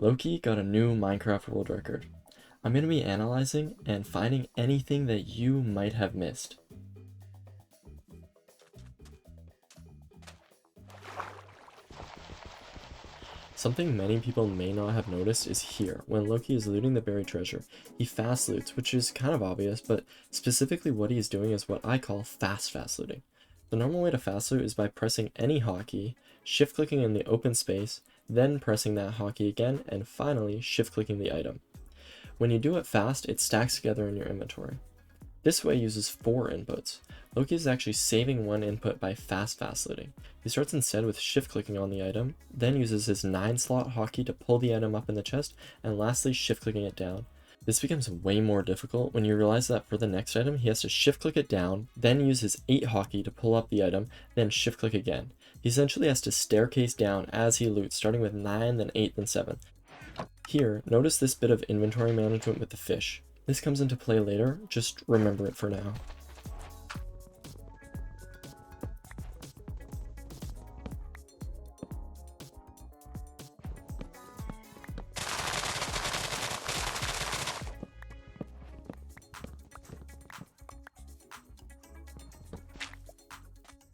Loki got a new Minecraft world record. I'm going to be analyzing and finding anything that you might have missed. Something many people may not have noticed is here, when Loki is looting the buried treasure. He fast loots, which is kind of obvious, but specifically what he is doing is what I call fast looting. The normal way to fast loot is by pressing any hotkey, shift clicking in the open space, then pressing that hotkey again, and finally shift clicking the item. When you do it fast, it stacks together in your inventory. This way uses 4 inputs. Loki is actually saving 1 input by fast looting. He starts instead with shift clicking on the item, then uses his 9-slot hotkey to pull the item up in the chest, and lastly shift clicking it down. This becomes way more difficult when you realize that for the next item he has to shift click it down, then use his 8 hotkey to pull up the item, then shift click again. He essentially has to staircase down as he loots, starting with 9, then 8, then 7. Here, notice this bit of inventory management with the fish. This comes into play later, just remember it for now.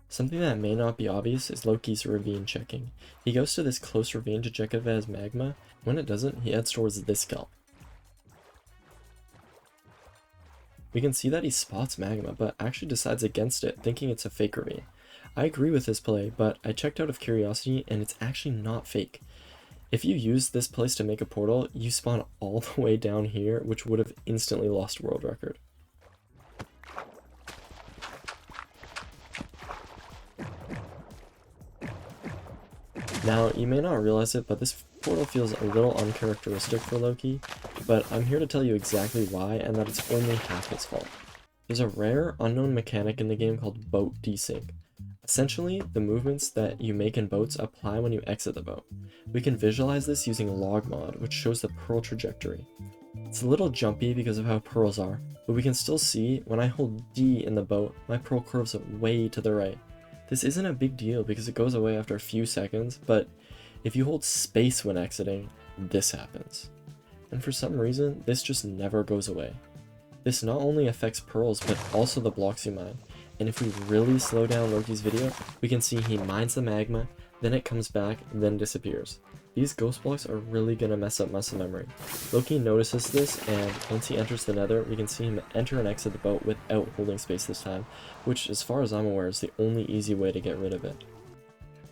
Something that may not be obvious is Loki's ravine checking. He goes to this close ravine to check if it has magma. When it doesn't, he heads towards this kelp. We can see that he spots magma, but actually decides against it, thinking it's a fake ravine. I agree with his play, but I checked out of curiosity and it's actually not fake. If you use this place to make a portal, you spawn all the way down here, which would have instantly lost world record. Now, you may not realize it, but this portal feels a little uncharacteristic for Loki, but I'm here to tell you exactly why and that it's only half his fault. There's a rare, unknown mechanic in the game called boat desync. Essentially, the movements that you make in boats apply when you exit the boat. We can visualize this using log mod, which shows the pearl trajectory. It's a little jumpy because of how pearls are, but we can still see when I hold D in the boat, my pearl curves way to the right. This isn't a big deal because it goes away after a few seconds, but if you hold space when exiting, this happens. And for some reason, this just never goes away. This not only affects pearls, but also the blocks you mine. And if we really slow down Loki's video, we can see he mines the magma, then it comes back, then disappears. These ghost blocks are really gonna mess up muscle memory. Loki notices this, and once he enters the nether, we can see him enter and exit the boat without holding space this time, which as far as I'm aware is the only easy way to get rid of it.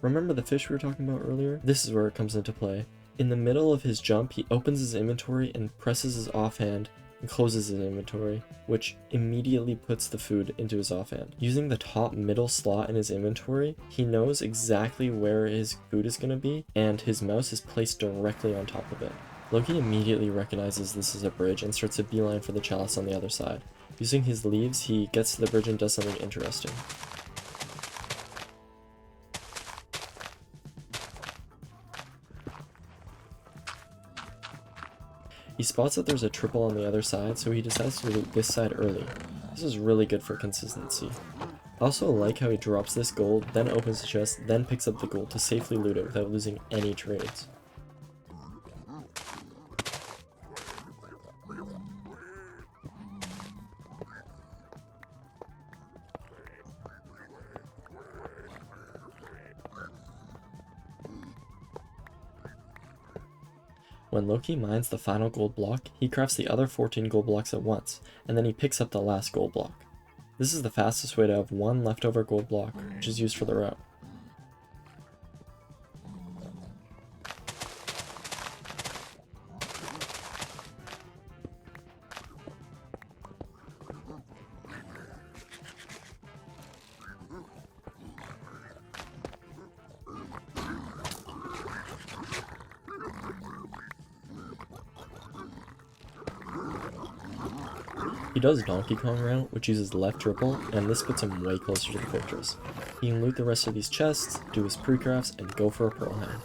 Remember the fish we were talking about earlier? This is where it comes into play. In the middle of his jump, he opens his inventory and presses his offhand and closes his inventory, which immediately puts the food into his offhand. Using the top middle slot in his inventory, he knows exactly where his food is going to be, and his mouse is placed directly on top of it. Loki immediately recognizes this as a bridge and starts a beeline for the chalice on the other side. Using his leaves, he gets to the bridge and does something interesting. He spots that there's a triple on the other side, so he decides to loot this side early. This is really good for consistency. I also like how he drops this gold, then opens the chest, then picks up the gold to safely loot it without losing any trades. When Loki mines the final gold block, he crafts the other 14 gold blocks at once, and then he picks up the last gold block. This is the fastest way to have one leftover gold block, which is used for the route. He does Donkey Kong route, which uses left triple, and this puts him way closer to the fortress. He can loot the rest of these chests, do his pre-crafts, and go for a pearl hand.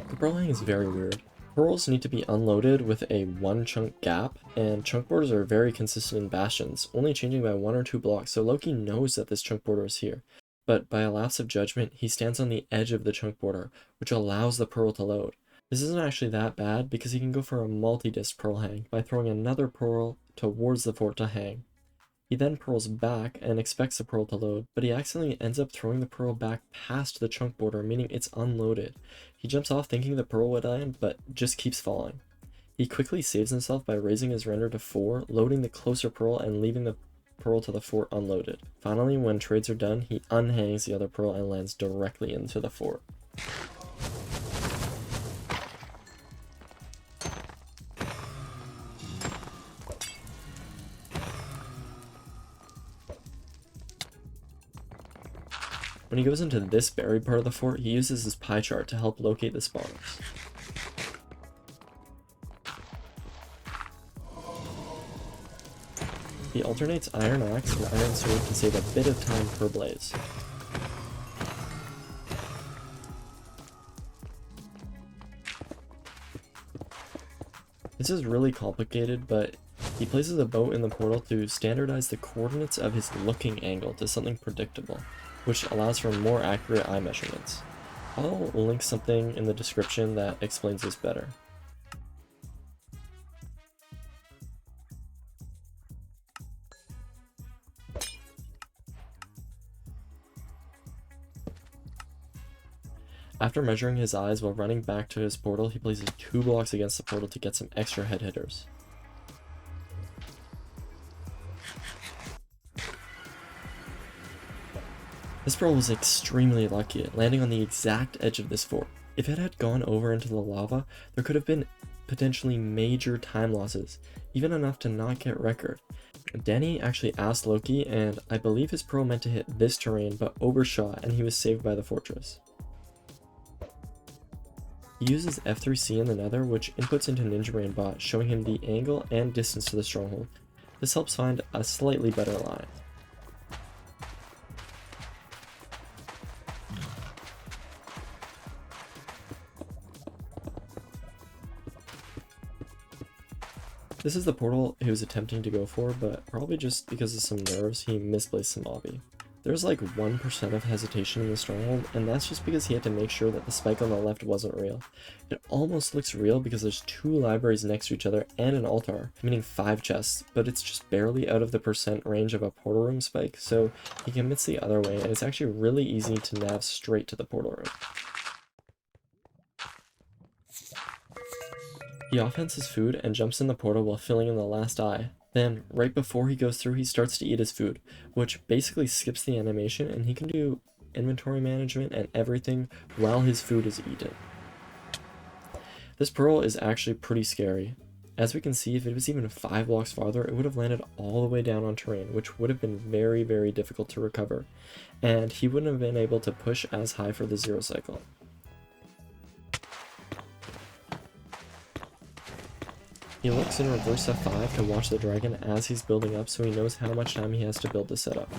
The pearl hang is very weird. Pearls need to be unloaded with a 1 chunk gap, and chunk borders are very consistent in bastions, only changing by 1 or 2 blocks, so Loki knows that this chunk border is here. But by a lapse of judgment, he stands on the edge of the chunk border, which allows the pearl to load. This isn't actually that bad because he can go for a multi-disc pearl hang by throwing another pearl towards the fort to hang. He then pearls back and expects the pearl to load, but he accidentally ends up throwing the pearl back past the chunk border, meaning it's unloaded. He jumps off thinking the pearl would land, but just keeps falling. He quickly saves himself by raising his render to 4, loading the closer pearl and leaving the pearl to the fort unloaded. Finally, when trades are done, he unhangs the other pearl and lands directly into the fort. When he goes into this buried part of the fort, he uses his pie chart to help locate the spawners. He alternates Iron Axe and Iron Sword to save a bit of time per blaze. This is really complicated, but he places a boat in the portal to standardize the coordinates of his looking angle to something predictable, which allows for more accurate eye measurements. I'll link something in the description that explains this better. After measuring his eyes while running back to his portal, he places 2 blocks against the portal to get some extra head hitters. This pearl was extremely lucky, landing on the exact edge of this fort. If it had gone over into the lava, there could have been potentially major time losses, even enough to not get record. Danny actually asked Loki, and I believe his pearl meant to hit this terrain but overshot and he was saved by the fortress. He uses F3C in the nether, which inputs into Ninja Brain bot, showing him the angle and distance to the stronghold. This helps find a slightly better line. This is the portal he was attempting to go for, but probably just because of some nerves, he misplaced some obby. There's like 1% of hesitation in the stronghold, and that's just because he had to make sure that the spike on the left wasn't real. It almost looks real because there's 2 libraries next to each other and an altar, meaning 5 chests, but it's just barely out of the percent range of a portal room spike, so he commits the other way, and it's actually really easy to nav straight to the portal room. He offhends his food and jumps in the portal while filling in the last eye. Then, right before he goes through, he starts to eat his food, which basically skips the animation, and he can do inventory management and everything while his food is eaten. This pearl is actually pretty scary. As we can see, if it was even 5 blocks farther, it would have landed all the way down on terrain, which would have been very, very difficult to recover, and he wouldn't have been able to push as high for the 0 cycle. He looks in reverse F5 to watch the dragon as he's building up, so he knows how much time he has to build the setup.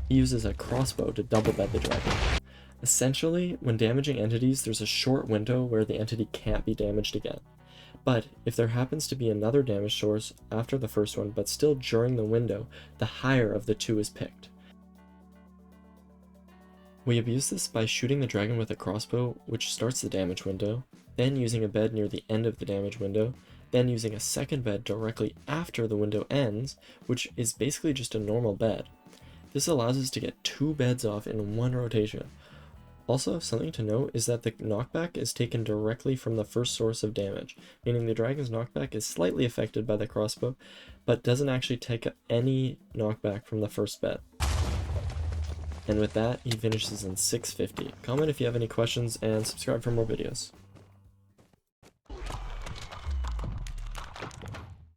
He uses a crossbow to double bed the dragon. Essentially, when damaging entities, there's a short window where the entity can't be damaged again. But if there happens to be another damage source after the first one, but still during the window, the higher of the 2 is picked. We abuse this by shooting the dragon with a crossbow, which starts the damage window, then using a bed near the end of the damage window, then using a second bed directly after the window ends, which is basically just a normal bed. This allows us to get 2 beds off in 1 rotation. Also, something to note is that the knockback is taken directly from the first source of damage, meaning the dragon's knockback is slightly affected by the crossbow, but doesn't actually take any knockback from the first bed. And with that, he finishes in 650. Comment if you have any questions, and subscribe for more videos.